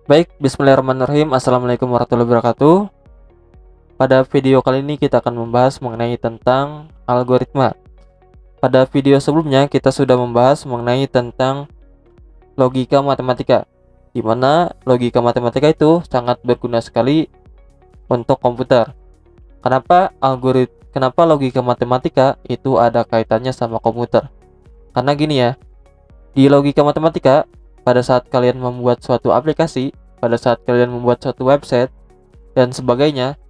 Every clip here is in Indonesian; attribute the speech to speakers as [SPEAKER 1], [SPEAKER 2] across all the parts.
[SPEAKER 1] Baik, bismillahirrahmanirrahim. Assalamualaikum warahmatullahi wabarakatuh. Pada video kali ini kita akan membahas mengenai tentang algoritma. Pada video sebelumnya kita sudah membahas mengenai tentang logika matematika, di mana logika matematika itu sangat berguna sekali untuk komputer. Kenapa logika matematika itu ada kaitannya sama komputer? Karena gini ya, di logika matematika, pada saat kalian membuat suatu aplikasi, pada saat kalian membuat suatu website dan sebagainya,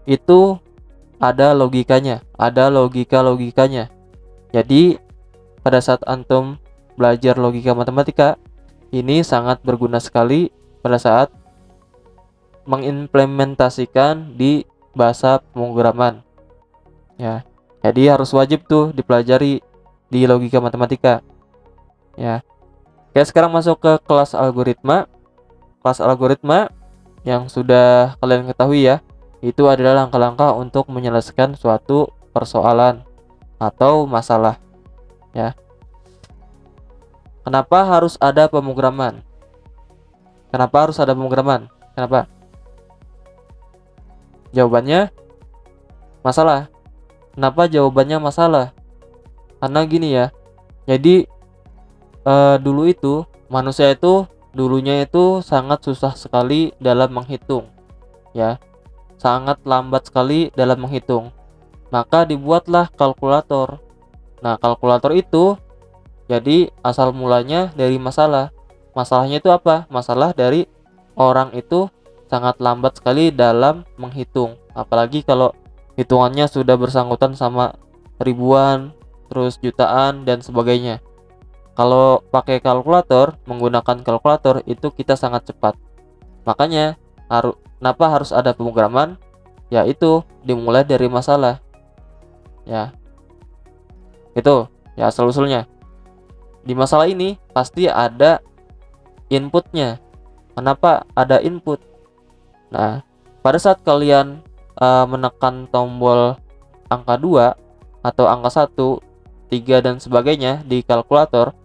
[SPEAKER 1] itu ada logikanya, ada logika-logikanya. Jadi pada saat antum belajar logika matematika, ini sangat berguna sekali pada saat mengimplementasikan di bahasa pemrograman. Ya. Jadi harus wajib tuh dipelajari di logika matematika. Ya. Oke, sekarang masuk ke kelas algoritma. Kelas algoritma yang sudah kalian ketahui ya, itu adalah langkah-langkah untuk menyelesaikan suatu persoalan atau masalah. Ya. Kenapa harus ada pemrograman? Kenapa harus ada pemrograman? Kenapa? Jawabannya masalah. Kenapa jawabannya masalah? Karena gini ya. Jadi dulu itu manusia itu dulunya itu sangat susah sekali dalam menghitung. Ya. Sangat lambat sekali dalam menghitung. Maka dibuatlah kalkulator. Nah, kalkulator itu jadi asal mulanya dari masalah. Masalahnya itu apa? Masalah dari orang itu sangat lambat sekali dalam menghitung. Apalagi kalau hitungannya sudah bersangkutan sama ribuan, terus jutaan dan sebagainya. Kalau pakai kalkulator, menggunakan kalkulator itu kita sangat cepat. Makanya kenapa harus ada pemrograman? Ya itu dimulai dari masalah. Ya. Itu ya asal-usulnya. Di masalah ini pasti ada inputnya. Kenapa ada input? Nah, pada saat kalian menekan tombol angka 2 atau angka 1, 3 dan sebagainya di kalkulator,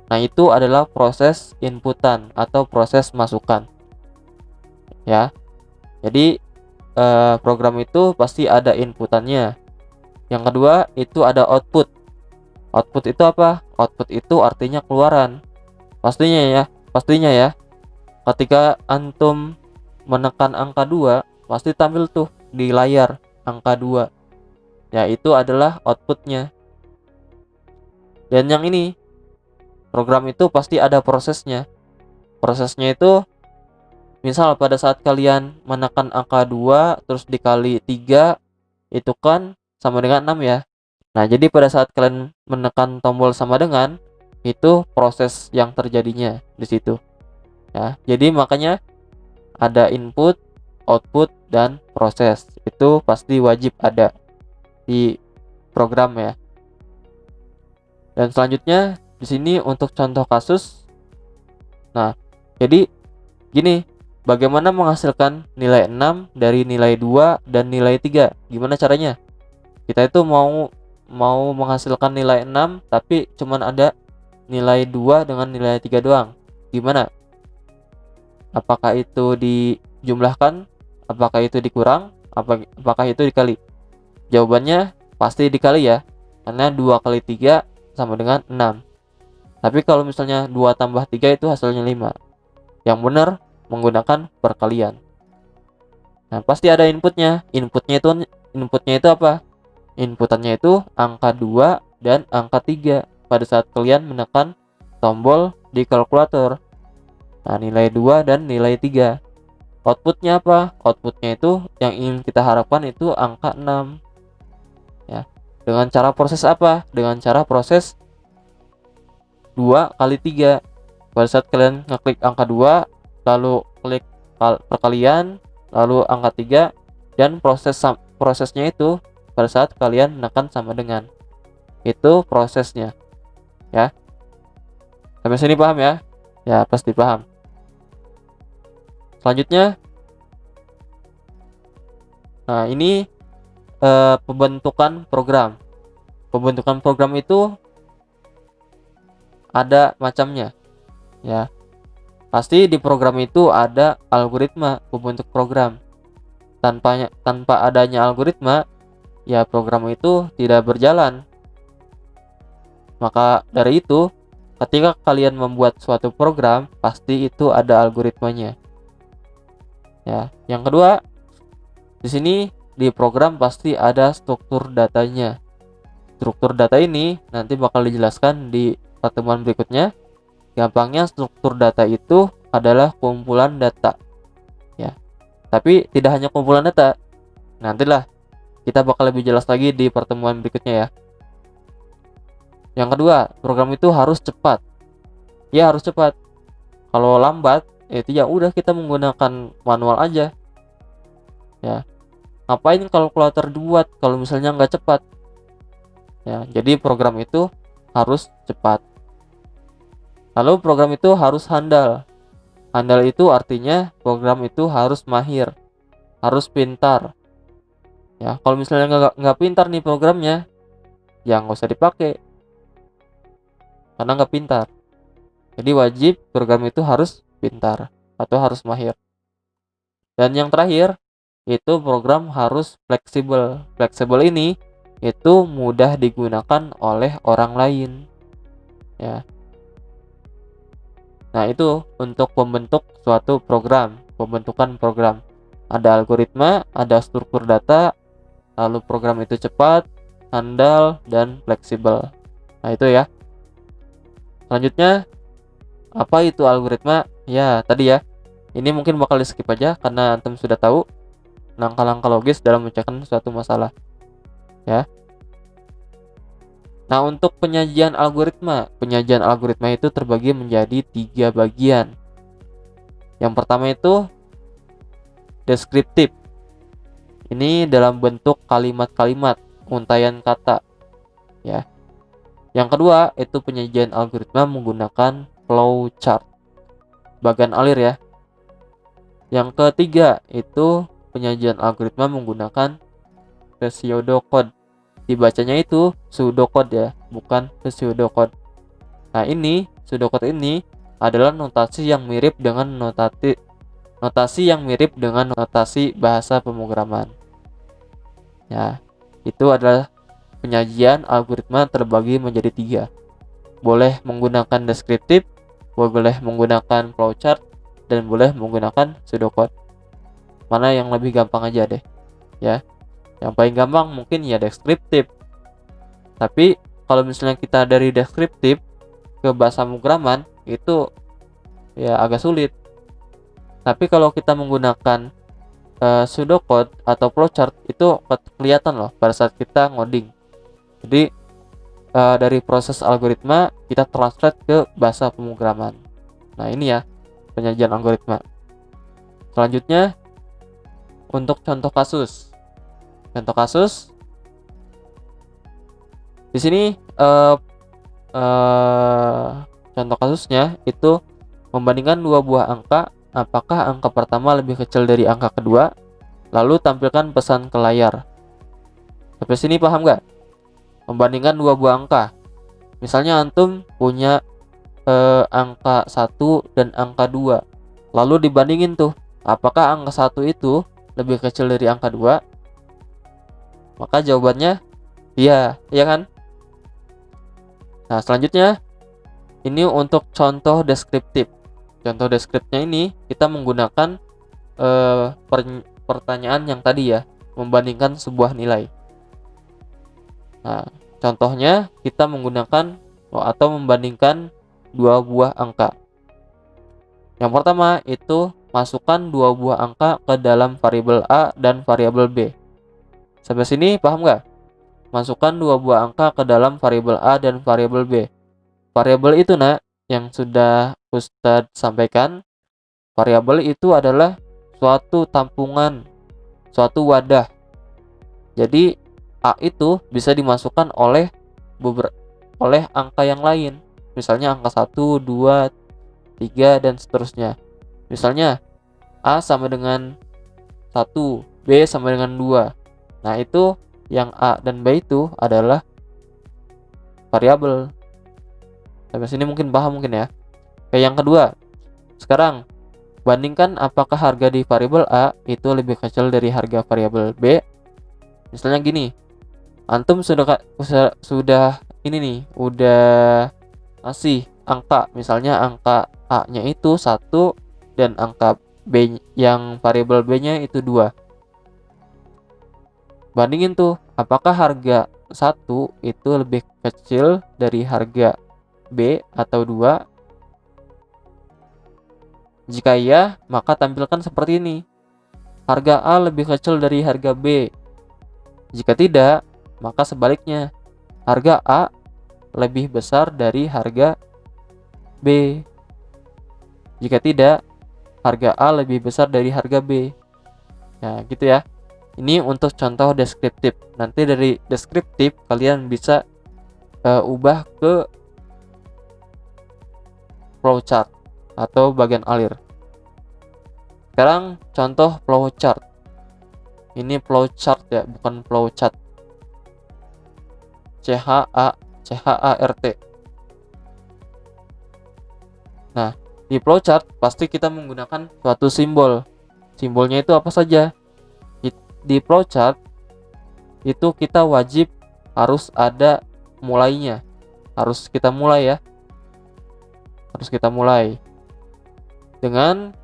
[SPEAKER 1] nah itu adalah proses inputan atau proses masukan. Ya. Jadi program itu pasti ada inputannya. Yang kedua itu ada output. Output itu apa? Output itu artinya keluaran. Pastinya ya. Ketika antum menekan angka 2, pasti tampil tuh di layar angka 2. Ya, itu adalah outputnya. Dan yang ini, program itu pasti ada prosesnya. Prosesnya itu misal pada saat kalian menekan angka 2 terus dikali 3 itu kan sama dengan 6 ya. Nah, jadi pada saat kalian menekan tombol sama dengan, itu proses yang terjadinya di situ. Ya, jadi makanya ada input, output dan proses. Itu pasti wajib ada di program ya. Dan selanjutnya di sini untuk contoh kasus. Nah, jadi gini, bagaimana menghasilkan nilai 6 dari nilai 2 dan nilai 3? Gimana caranya? Kita itu mau menghasilkan nilai 6 tapi cuman ada nilai 2 dengan nilai 3 doang. Gimana? Apakah itu dijumlahkan? Apakah itu dikurang? Apakah itu dikali? Jawabannya pasti dikali ya. Karena 2 kali 3 sama dengan 6. Tapi kalau misalnya 2 tambah 3 itu hasilnya 5. Yang benar menggunakan perkalian. Nah, pasti ada inputnya. Inputnya itu apa? Inputannya itu angka 2 dan angka 3 pada saat kalian menekan tombol di kalkulator. Nah, nilai 2 dan nilai 3. Outputnya apa? Outputnya itu yang ingin kita harapkan itu angka 6. Ya. Dengan cara proses apa? Dengan cara proses 2 kali 3. Pada saat kalian ngeklik angka 2, lalu klik perkalian, lalu angka 3, dan prosesnya itu pada saat kalian menekan sama dengan. Itu prosesnya. Ya. Sampai sini paham ya? Ya, pasti paham. Selanjutnya, nah ini pembentukan program. Pembentukan program itu ada macamnya, ya. Pasti di program itu ada algoritma pembentuk program. Tanpa adanya algoritma, ya program itu tidak berjalan. Maka dari itu, ketika kalian membuat suatu program, pasti itu ada algoritmanya. Ya, yang kedua, di sini di program pasti ada struktur datanya. Struktur data ini nanti bakal dijelaskan di pertemuan berikutnya. Gampangnya struktur data itu adalah kumpulan data. Ya. Tapi tidak hanya kumpulan data. Nantilah kita bakal lebih jelas lagi di pertemuan berikutnya ya. Yang kedua, program itu harus cepat. Ya, harus cepat. Kalau lambat, itu ya udah kita menggunakan manual aja. Ya. Ngapain kalkulator dibuat kalau misalnya nggak cepat? Ya, jadi program itu harus cepat. Lalu program itu harus handal. Handal itu artinya program itu harus mahir, harus pintar. Ya, kalau misalnya nggak pintar nih programnya, ya nggak usah dipakai, karena nggak pintar. Jadi wajib program itu harus pintar atau harus mahir. Dan yang terakhir, itu program harus fleksibel. Fleksibel ini itu mudah digunakan oleh orang lain. Ya. Nah, itu untuk membentuk suatu program, pembentukan program. Ada algoritma, ada struktur data, lalu program itu cepat, handal, dan fleksibel. Nah, itu ya. Selanjutnya, apa itu algoritma? Ya, tadi ya. Ini mungkin bakal di skip aja karena antum sudah tahu langkah-langkah logis dalam memecahkan suatu masalah. Ya. Nah, untuk penyajian algoritma itu terbagi menjadi 3 bagian. Yang pertama itu deskriptif. Ini dalam bentuk kalimat-kalimat, untaian kata. Ya. Yang kedua itu penyajian algoritma menggunakan flowchart, bagan alir ya. Yang ketiga itu penyajian algoritma menggunakan pseudocode. Dibacanya itu pseudocode ya, bukan pseudocode. Nah, ini pseudocode ini adalah notasi yang mirip dengan notasi bahasa pemrograman. Ya, itu adalah penyajian algoritma terbagi menjadi 3. Boleh menggunakan deskriptif, boleh menggunakan flowchart, dan boleh menggunakan pseudocode. Mana yang lebih gampang aja deh. Ya. Yang paling gampang mungkin ya deskriptif. Tapi kalau misalnya kita dari deskriptif ke bahasa pemrograman itu ya agak sulit. Tapi kalau kita menggunakan pseudocode atau flowchart itu kelihatan loh pada saat kita ngoding. Jadi dari proses algoritma kita translate ke bahasa pemrograman. Nah, ini ya penyajian algoritma. Selanjutnya untuk contoh kasus. Contoh kasus di sini contoh kasusnya itu membandingkan 2 buah angka, apakah angka pertama lebih kecil dari angka kedua, lalu tampilkan pesan ke layar. Sampai sini paham nggak? Membandingkan 2 buah angka. Misalnya antum punya angka 1 dan angka 2, lalu dibandingin tuh, apakah angka 1 itu lebih kecil dari angka 2? Maka jawabannya iya, iya kan? Nah, selanjutnya ini untuk contoh deskriptif. Contoh deskriptifnya ini kita menggunakan pertanyaan yang tadi ya, membandingkan sebuah nilai. Nah, contohnya kita menggunakan atau membandingkan 2 buah angka. Yang pertama itu masukkan 2 buah angka ke dalam variabel A dan variabel B. Sampai sini paham nggak? Masukkan 2 buah angka ke dalam variabel A dan variabel B. Variabel itu yang sudah Ustadz sampaikan, variabel itu adalah suatu tampungan, suatu wadah. Jadi A itu bisa dimasukkan oleh angka yang lain. Misalnya angka 1, 2, 3 dan seterusnya. Misalnya A sama dengan 1, B sama dengan 2. Nah, itu yang A dan B itu adalah variabel. Sampai sini mungkin paham mungkin ya. Oke, yang kedua, Sekarang bandingkan apakah harga di variabel A itu lebih kecil dari harga variabel B. Misalnya gini, antum sudah ini nih, udah ngasih angka, misalnya angka A-nya itu 1 dan angka B yang variabel B-nya itu 2. Bandingin tuh, apakah harga 1 itu lebih kecil dari harga B atau 2? Jika iya, maka tampilkan seperti ini. Harga A lebih kecil dari harga B. Jika tidak, maka sebaliknya. Harga A lebih besar dari harga B. Jika tidak, harga A lebih besar dari harga B. Nah, gitu ya. Ini untuk contoh deskriptif. Nanti dari deskriptif kalian bisa ubah ke flowchart atau bagian alir. Sekarang contoh flowchart. Ini flowchart ya, bukan flowchart. CHART. Nah, di flowchart pasti kita menggunakan suatu simbol. Simbolnya itu apa saja? Di flowchart itu kita wajib harus ada mulainya. Harus kita mulai ya. Harus kita mulai dengan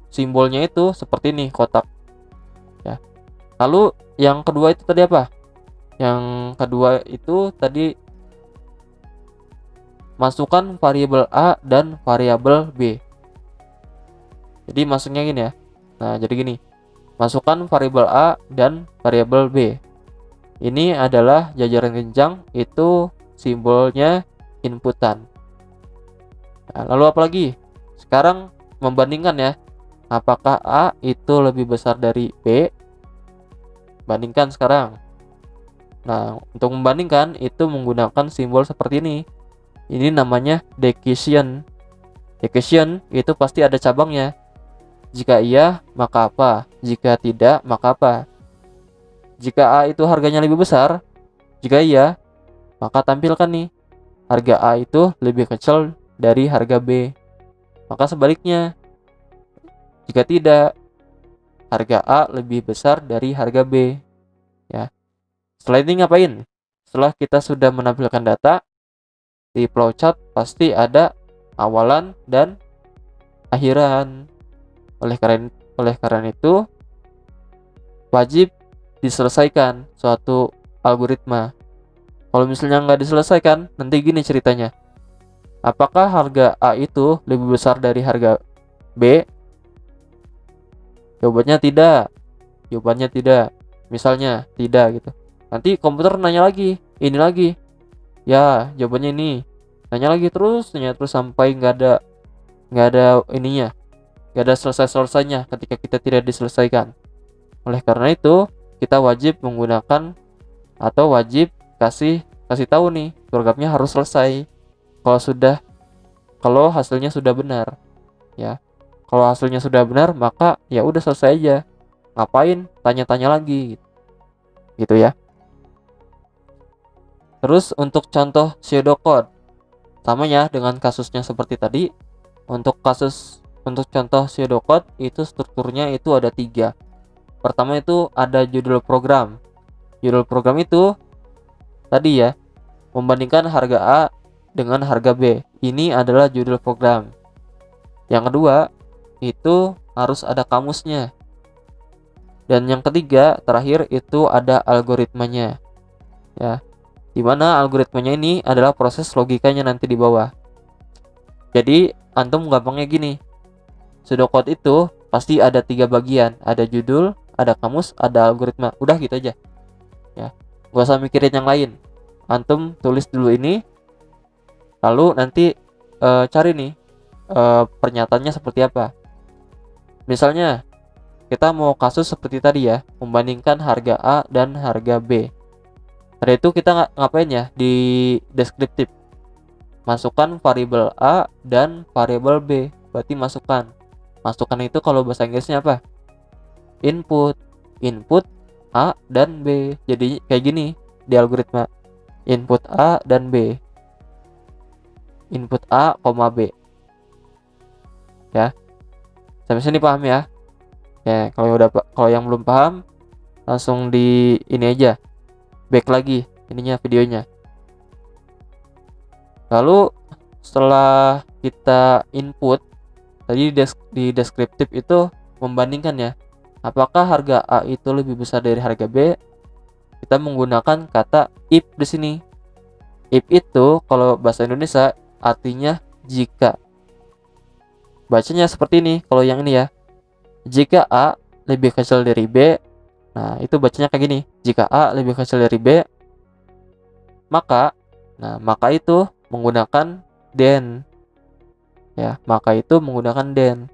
[SPEAKER 1] simbolnya itu seperti ini, kotak. Ya. Lalu yang kedua itu tadi apa? Yang kedua itu tadi masukkan variabel A dan variabel B. Jadi masuknya gini ya. Nah, jadi gini. Masukkan variabel A dan variabel B. Ini adalah jajaran jenjang, itu simbolnya inputan. Nah, lalu apa lagi? Sekarang membandingkan ya. Apakah A itu lebih besar dari B? Bandingkan sekarang. Nah, untuk membandingkan itu menggunakan simbol seperti ini. Ini namanya decision. Decision itu pasti ada cabangnya. Jika iya, maka apa? Jika tidak, maka apa? Jika A itu harganya lebih besar, jika iya, maka tampilkan nih, harga A itu lebih kecil dari harga B. Maka sebaliknya, jika tidak, harga A lebih besar dari harga B. Ya. Setelah ini ngapain? Setelah kita sudah menampilkan data, di flowchart pasti ada awalan dan akhiran. Oleh karena itu, wajib diselesaikan suatu algoritma. Kalau misalnya nggak diselesaikan, nanti gini ceritanya. Apakah harga A itu lebih besar dari harga B? Jawabannya tidak. Jawabannya tidak. Misalnya tidak gitu. Nanti komputer nanya lagi, ini lagi. Ya, jawabannya ini. Nanya terus sampai nggak ada ininya. Gak ada selesai-selesainya ketika kita tidak diselesaikan. Oleh karena itu, kita wajib menggunakan atau wajib kasih tahu nih, programnya harus selesai. Kalau hasilnya sudah benar, ya. Kalau hasilnya sudah benar, maka ya udah selesai aja. Ngapain tanya-tanya lagi? Gitu ya. Terus untuk contoh pseudocode, sama ya dengan kasusnya seperti tadi. Untuk contoh pseudocode itu strukturnya itu ada 3. Pertama itu ada judul program. Judul program itu tadi ya, membandingkan harga A dengan harga B. Ini adalah judul program. Yang kedua itu harus ada kamusnya. Dan yang ketiga terakhir itu ada algoritmanya. Ya. Di mana algoritmanya ini adalah proses logikanya nanti di bawah. Jadi antum gampangnya gini. Pseudocode itu pasti ada 3 bagian, ada judul, ada kamus, ada algoritma. Udah gitu aja. Ya, gak usah mikirin yang lain. Antum tulis dulu ini, lalu nanti cari nih pernyataannya seperti apa. Misalnya kita mau kasus seperti tadi ya, membandingkan harga A dan harga B. Pada itu kita ngapain ya di deskriptif? Masukkan variabel A dan variabel B. Berarti masukkan itu kalau bahasa Inggrisnya apa? Input A dan B. Jadi kayak gini di algoritma. Input A dan B. Input A, B. ya. Sampai sini paham ya? Ya, kalau yang belum paham langsung di ini aja, back lagi ininya videonya. Lalu setelah kita input tadi di deskriptif itu membandingkan ya, apakah harga A itu lebih besar dari harga B. Kita menggunakan kata if di sini. If itu kalau bahasa Indonesia artinya jika. Bacanya seperti ini kalau yang ini ya. Jika A lebih kecil dari B, nah itu bacanya kayak gini. Jika A lebih kecil dari B, maka itu menggunakan then. Ya, maka itu menggunakan then.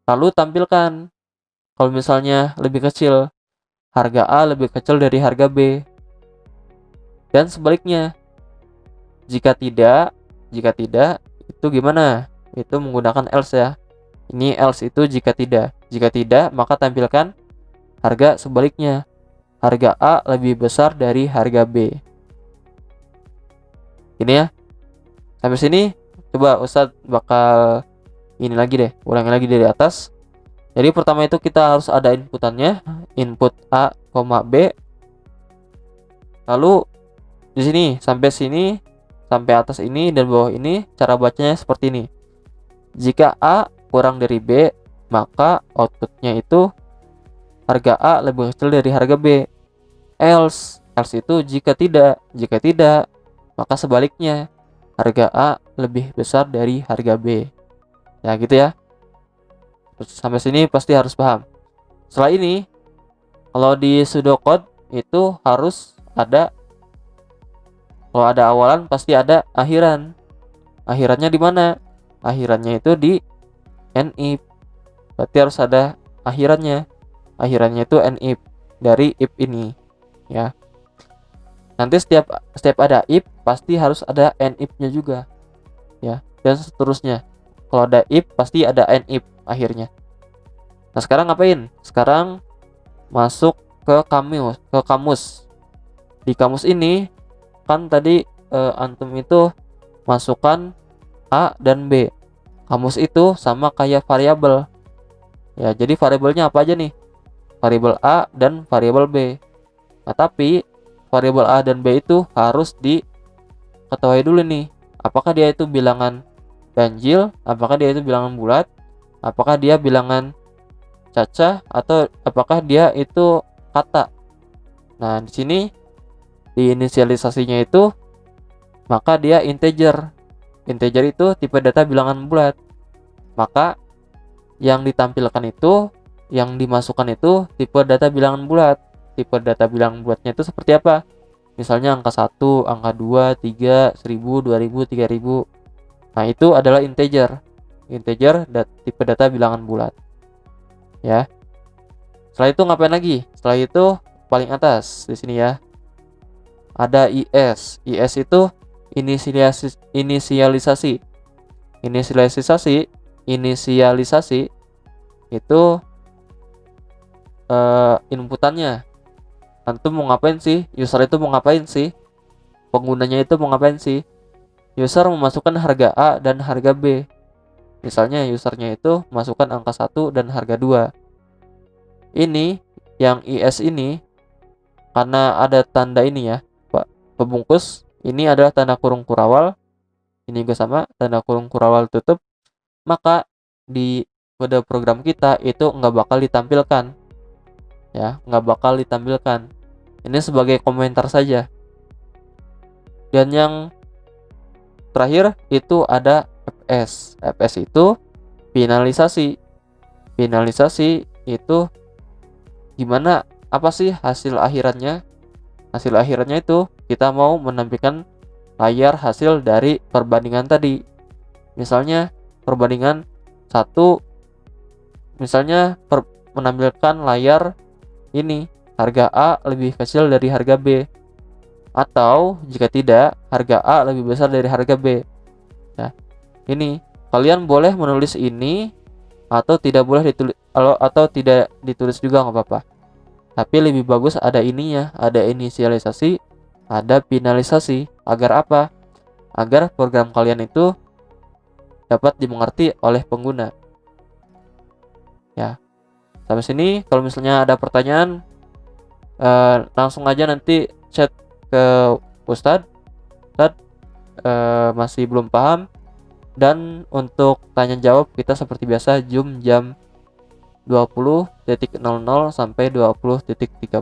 [SPEAKER 1] Lalu tampilkan kalau misalnya lebih kecil, harga A lebih kecil dari harga B. Dan sebaliknya. Jika tidak itu gimana? Itu menggunakan else ya. Ini else itu jika tidak. Jika tidak, maka tampilkan harga sebaliknya. Harga A lebih besar dari harga B. Ini ya. Sampai sini coba Ustadz bakal ini lagi deh, ulangi lagi dari atas. Jadi pertama itu kita harus ada inputannya, input A, B. Lalu di sini sampai atas ini dan bawah ini cara bacanya seperti ini. Jika A kurang dari B, maka outputnya itu harga A lebih kecil dari harga B. Else itu jika tidak, maka sebaliknya harga A lebih besar dari harga B. Ya gitu ya. Sampai sini pasti harus paham. Setelah ini, kalau di pseudocode itu harus ada, kalau ada awalan pasti ada akhiran. Akhirannya di mana? Akhirannya itu di NIF. Berarti harus ada akhirannya. Akhirannya itu NIF dari if ini, ya. Nanti setiap ada if pasti harus ada NIF-nya juga, ya. Dan seterusnya. Kalau ada if pasti ada NIF akhirnya. Nah, sekarang ngapain? Sekarang masuk ke kamus. Di kamus ini kan tadi antum itu masukkan A dan B. Kamus itu sama kayak variabel. Ya, jadi variabelnya apa aja nih? Variabel A dan variabel B. Nah, tapi variabel A dan B itu harus diketahui dulu nih. Apakah dia itu bilangan ganjil, apakah dia itu bilangan bulat, apakah dia bilangan cacah, atau apakah dia itu kata. Nah, di sini di inisialisasinya itu maka dia integer. Integer itu tipe data bilangan bulat. Maka yang ditampilkan itu, yang dimasukkan itu tipe data bilangan bulat. Tipe data bilangan bulatnya itu seperti apa? Misalnya angka 1, angka 2, 3, 1000, 2000, 3000. Nah, itu adalah integer. Integer tipe data bilangan bulat. Ya. Setelah itu ngapain lagi? Setelah itu paling atas di sini ya. Ada IS. IS itu inisialisasi. Inisialisasi itu inputannya. Antum mau ngapain sih? User itu mau ngapain sih? Penggunanya itu mau ngapain sih? User memasukkan harga A dan harga B. Misalnya usernya itu masukkan angka 1 dan harga 2. Ini yang IS ini karena ada tanda ini ya, Pak, pembungkus. Ini adalah tanda kurung kurawal. Ini juga sama, tanda kurung kurawal tutup. Maka di kode program kita itu nggak bakal ditampilkan. Ya, nggak bakal ditampilkan. Ini sebagai komentar saja. Dan yang terakhir itu ada FS. FS itu finalisasi. Finalisasi itu gimana? Apa sih hasil akhirannya? Hasil akhirannya itu kita mau menampilkan layar hasil dari perbandingan tadi. Misalnya perbandingan 1, misalnya menampilkan layar ini, harga A lebih kecil dari harga B. Atau jika tidak, harga A lebih besar dari harga B. Nah, ini kalian boleh menulis ini atau tidak boleh ditulis, atau tidak ditulis juga nggak apa-apa. Tapi lebih bagus ada ininya, ada inisialisasi, ada finalisasi. Agar apa? Agar program kalian itu dapat dimengerti oleh pengguna. Ya, sampai sini. Kalau misalnya ada pertanyaan, langsung aja nanti chat ke Ustadz. Ustadz, masih belum paham. Dan untuk tanya jawab kita seperti biasa Zoom jam 20.00 sampai 20.30.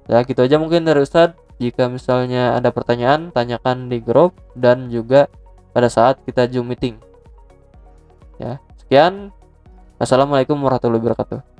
[SPEAKER 1] Ya, gitu aja mungkin dari Ustadz. Jika misalnya ada pertanyaan, tanyakan di grup dan juga pada saat kita Zoom meeting. Ya, sekian. Assalamualaikum warahmatullahi wabarakatuh.